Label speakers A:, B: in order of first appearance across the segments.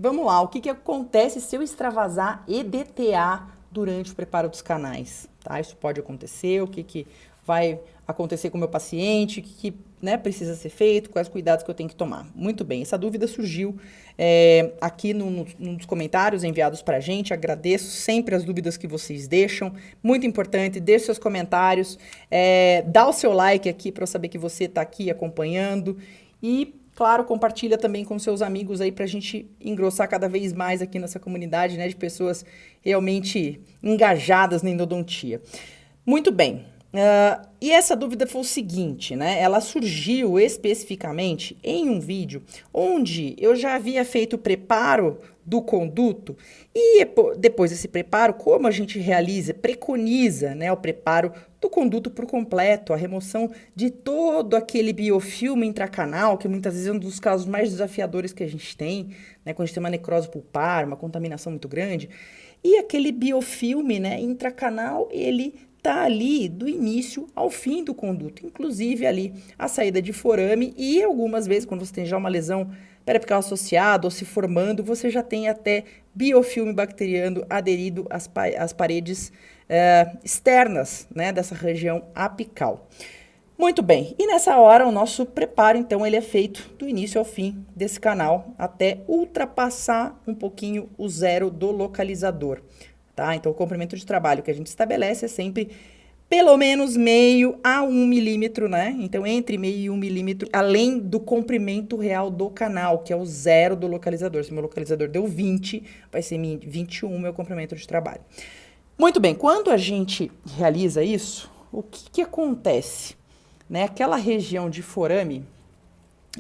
A: Vamos lá, o que que acontece se eu extravasar EDTA durante o preparo dos canais? Tá? Isso pode acontecer, o que que vai acontecer com o meu paciente, o que, né, precisa ser feito, quais cuidados que eu tenho que tomar. Muito bem, essa dúvida surgiu aqui num dos comentários enviados para a gente. Agradeço sempre as dúvidas que vocês deixam. Muito importante, deixe seus comentários, dá o seu like aqui para eu saber que você está aqui acompanhando e, claro, compartilha também com seus amigos aí para a gente engrossar cada vez mais aqui nessa comunidade, né, de pessoas realmente engajadas na endodontia. Muito bem. E essa dúvida foi o seguinte, né? Ela surgiu especificamente em um vídeo onde eu já havia feito o preparo do conduto e depois desse preparo, como a gente preconiza, né, o preparo do conduto por completo, a remoção de todo aquele biofilme intracanal, que muitas vezes é um dos casos mais desafiadores que a gente tem, né, quando a gente tem uma necrose pulpar, uma contaminação muito grande, e aquele biofilme, né, intracanal, ele tá ali do início ao fim do conduto, inclusive ali a saída de forame e algumas vezes quando você tem já uma lesão periapical associada ou se formando, você já tem até biofilme bacteriano aderido às paredes externas, né, dessa região apical. Muito bem, e nessa hora o nosso preparo, então, ele é feito do início ao fim desse canal, até ultrapassar um pouquinho o zero do localizador, tá? Então, o comprimento de trabalho que a gente estabelece é sempre pelo menos meio a 1 milímetro, né? Então, entre meio e 1 milímetro, além do comprimento real do canal, que é o zero do localizador. Se o meu localizador deu 20, vai ser 21 meu comprimento de trabalho. Muito bem, quando a gente realiza isso, o que que acontece? Né, aquela região de forame,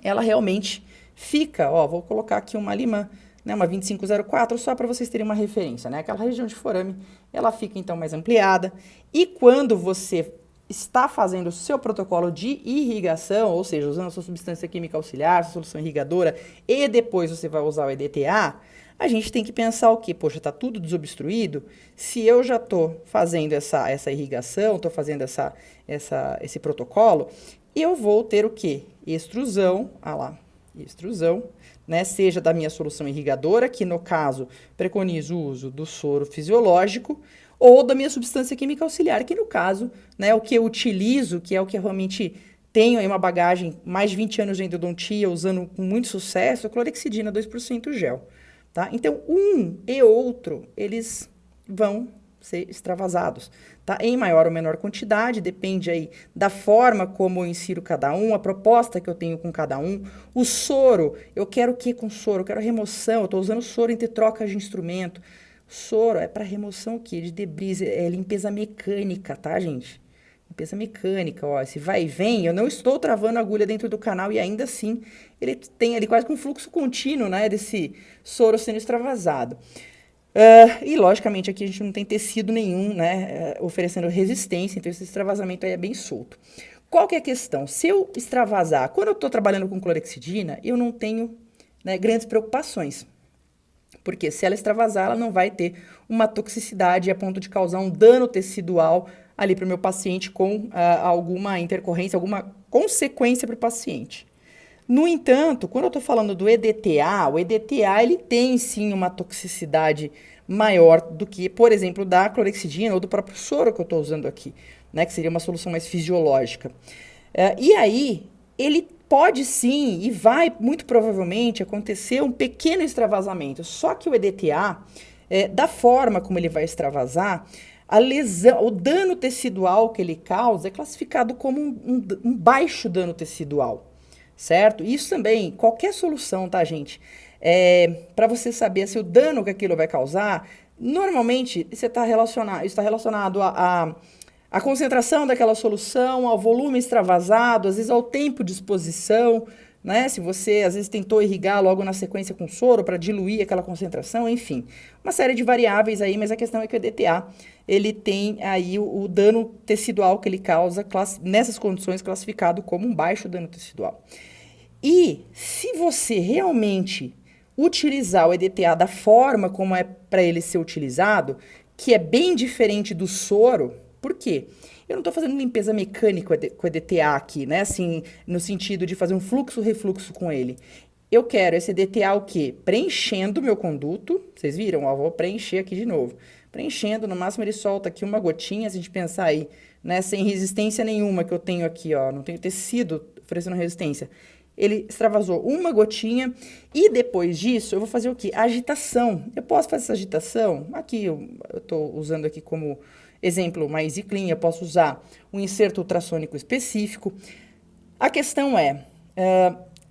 A: ela realmente fica, ó, vou colocar aqui uma Liman, né, uma 2504, só para vocês terem uma referência, né? Aquela região de forame, ela fica então mais ampliada, e quando você está fazendo o seu protocolo de irrigação, ou seja, usando a sua substância química auxiliar, sua solução irrigadora, e depois você vai usar o EDTA, a gente tem que pensar o quê? Poxa, tá tudo desobstruído? Se eu já estou fazendo essa irrigação, estou fazendo esse protocolo, eu vou ter o quê? Extrusão, extrusão, né? Seja da minha solução irrigadora, que no caso preconizo o uso do soro fisiológico, ou da minha substância química auxiliar, que no caso, né, o que eu utilizo, que é o que eu realmente tenho aí uma bagagem, mais de 20 anos de endodontia, usando com muito sucesso, a clorexidina 2% gel. Tá? Então, um e outro, eles vão ser extravasados, tá? Em maior ou menor quantidade, depende aí da forma como eu insiro cada um, a proposta que eu tenho com cada um. O soro, eu quero o que com soro? Eu quero a remoção, eu estou usando soro entre trocas de instrumento. Soro é para remoção o quê? De debris, é limpeza mecânica, tá, gente? Limpeza mecânica, ó, esse vai e vem, eu não estou travando a agulha dentro do canal e ainda assim ele tem ali quase que um fluxo contínuo, né, desse soro sendo extravasado. E logicamente aqui a gente não tem tecido nenhum, né, oferecendo resistência, então esse extravasamento aí é bem solto. Qual que é a questão? Se eu extravasar, quando eu estou trabalhando com clorexidina, eu não tenho, né, grandes preocupações. Porque se ela extravasar, ela não vai ter uma toxicidade a ponto de causar um dano tecidual ali para o meu paciente com alguma intercorrência, alguma consequência para o paciente. No entanto, quando eu estou falando do EDTA, o EDTA ele tem sim uma toxicidade maior do que, por exemplo, da clorexidina ou do próprio soro que eu estou usando aqui, né, que seria uma solução mais fisiológica. E aí, ele pode sim, e vai muito provavelmente acontecer um pequeno extravasamento. Só que o EDTA, da forma como ele vai extravasar, a lesão, o dano tecidual que ele causa é classificado como um baixo dano tecidual, certo? Isso também, qualquer solução, tá, gente? Para você saber se o dano que aquilo vai causar, normalmente isso está relacionado a concentração daquela solução, ao volume extravasado, às vezes ao tempo de exposição, né? Se você, às vezes, tentou irrigar logo na sequência com soro para diluir aquela concentração, enfim. Uma série de variáveis aí, mas a questão é que o EDTA, ele tem aí o dano tecidual que ele causa, nessas condições, classificado como um baixo dano tecidual. E se você realmente utilizar o EDTA da forma como é para ele ser utilizado, que é bem diferente do soro. Por quê? Eu não estou fazendo limpeza mecânica com o EDTA aqui, né? Assim, no sentido de fazer um fluxo-refluxo com ele. eu quero esse DTA o quê? Preenchendo o meu conduto. Vocês viram? Ó, vou preencher aqui de novo. Preenchendo, no máximo ele solta aqui uma gotinha, se a gente pensar aí, né, sem resistência nenhuma que eu tenho aqui, ó, não tenho tecido oferecendo resistência. Ele extravasou uma gotinha e depois disso eu vou fazer o quê? Agitação. Eu posso fazer essa agitação? Aqui, eu estou usando aqui como exemplo uma Easy Clean, eu posso usar um inserto ultrassônico específico. A questão é,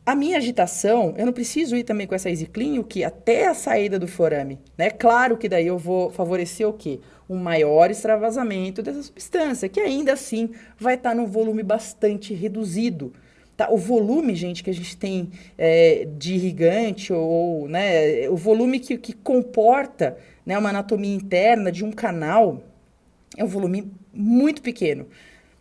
A: a minha agitação, eu não preciso ir também com essa Easy Clean, o que? Até a saída do forame, né? Claro que daí eu vou favorecer o quê? Um maior extravasamento dessa substância, que ainda assim vai estar num volume bastante reduzido. Tá? O volume, gente, que a gente tem de irrigante, ou né, o volume que comporta, né, uma anatomia interna de um canal, é um volume muito pequeno.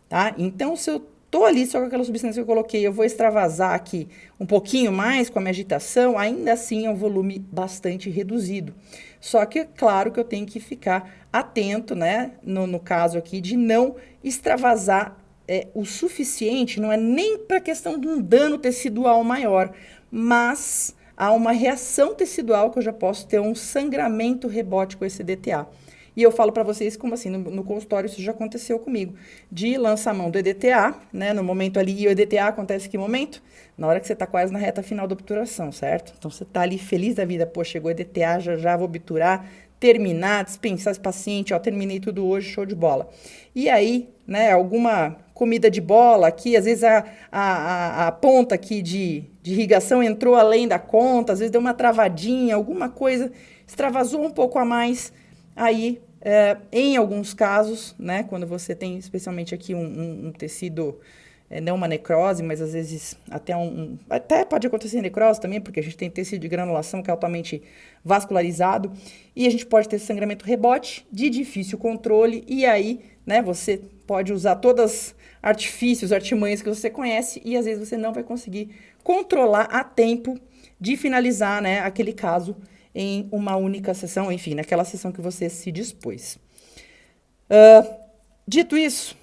A: Tá? Então, se eu tô ali só com aquela substância que eu coloquei, eu vou extravasar aqui um pouquinho mais com a minha agitação, ainda assim é um volume bastante reduzido. Só que é claro que eu tenho que ficar atento, né, no caso aqui, de não extravasar o suficiente, não é nem para a questão de um dano tecidual maior, mas há uma reação tecidual que eu já posso ter um sangramento rebote com esse DTA. E eu falo para vocês como assim, no consultório isso já aconteceu comigo, de lançar a mão do EDTA, né, no momento ali, e o EDTA acontece em que momento? Na hora que você está quase na reta final da obturação, certo? Então você está ali feliz da vida, pô, chegou o EDTA, já vou obturar, terminar, dispensar esse paciente, ó, terminei tudo hoje, show de bola. E aí, né, alguma comida de bola aqui, às vezes a ponta aqui de irrigação entrou além da conta, às vezes deu uma travadinha, alguma coisa, extravasou um pouco a mais, aí, em alguns casos, né, quando você tem especialmente aqui um tecido, não uma necrose, mas às vezes até pode acontecer necrose também, porque a gente tem tecido de granulação que é altamente vascularizado, e a gente pode ter sangramento rebote de difícil controle, e aí, né, você pode usar todos artifícios, artimanhas que você conhece, e às vezes você não vai conseguir controlar a tempo de finalizar, né, aquele caso em uma única sessão, enfim, naquela sessão que você se dispôs. Dito isso,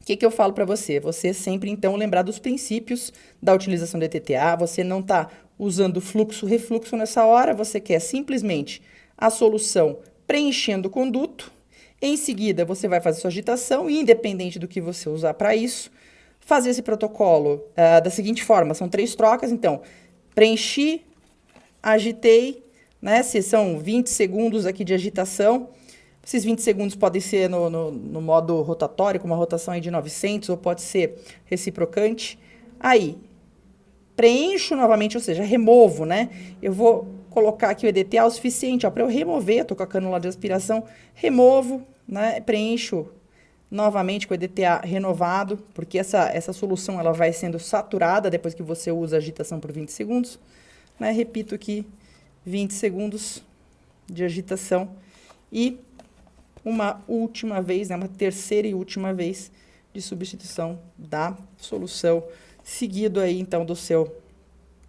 A: o que eu falo para você? Você sempre, então, lembrar dos princípios da utilização do ETTA, você não está usando fluxo, refluxo nessa hora, você quer simplesmente a solução preenchendo o conduto, em seguida você vai fazer sua agitação, e independente do que você usar para isso, fazer esse protocolo da seguinte forma, são 3 trocas, então, preenchi, agitei, né, se são 20 segundos aqui de agitação, esses 20 segundos podem ser no modo rotatório, com uma rotação aí de 900, ou pode ser reciprocante. Aí, preencho novamente, ou seja, removo, né? Eu vou colocar aqui o EDTA o suficiente, para eu remover, estou com a cânula de aspiração, removo, né? Preencho novamente com o EDTA renovado, porque essa solução ela vai sendo saturada depois que você usa a agitação por 20 segundos. Né? Repito aqui, 20 segundos de agitação e uma última vez, né, uma terceira e última vez de substituição da solução, seguido aí, então,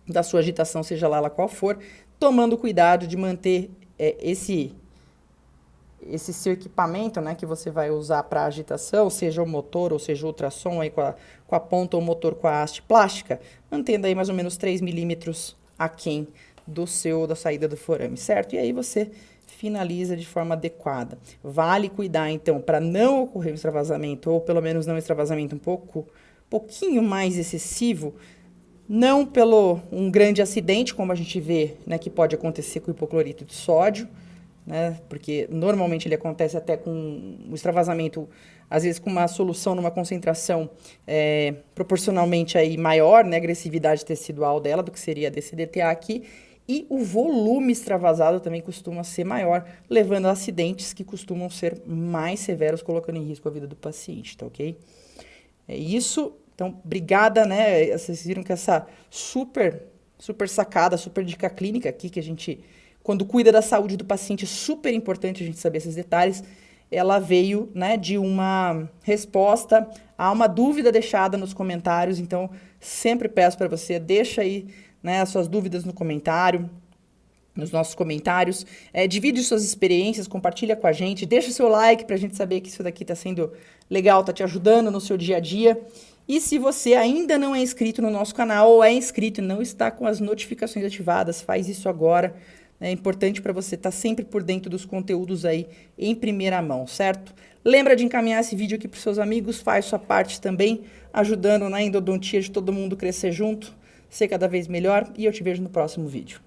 A: da sua agitação, seja lá ela qual for, tomando cuidado de manter esse seu equipamento, né, que você vai usar para agitação, seja o motor ou seja o ultrassom aí com a ponta ou o motor com a haste plástica, mantendo aí mais ou menos 3 milímetros aquém da saída do forame, certo? E aí você finaliza de forma adequada. Vale cuidar, então, para não ocorrer um extravasamento, ou pelo menos não um extravasamento pouquinho mais excessivo, não pelo um grande acidente, como a gente vê, né, que pode acontecer com o hipoclorito de sódio, né, porque normalmente ele acontece até com um extravasamento, às vezes com uma solução numa concentração proporcionalmente aí maior, né, agressividade tecidual dela, do que seria desse DTA aqui, e o volume extravasado também costuma ser maior, levando a acidentes que costumam ser mais severos, colocando em risco a vida do paciente, tá ok? É isso. Então, obrigada, né? Vocês viram que essa super sacada, super dica clínica aqui, que a gente, quando cuida da saúde do paciente, é super importante a gente saber esses detalhes, ela veio, né, de uma resposta a uma dúvida deixada nos comentários. Então, sempre peço para você, deixa aí, né, as suas dúvidas no comentário, nos nossos comentários, divide suas experiências, compartilha com a gente, deixa o seu like para a gente saber que isso daqui está sendo legal, está te ajudando no seu dia a dia. E se você ainda não é inscrito no nosso canal ou é inscrito e não está com as notificações ativadas, faz isso agora. É importante para você estar sempre por dentro dos conteúdos aí em primeira mão, certo? Lembra de encaminhar esse vídeo aqui para os seus amigos, faz sua parte também, ajudando na endodontia de todo mundo crescer junto, ser cada vez melhor. E eu te vejo no próximo vídeo.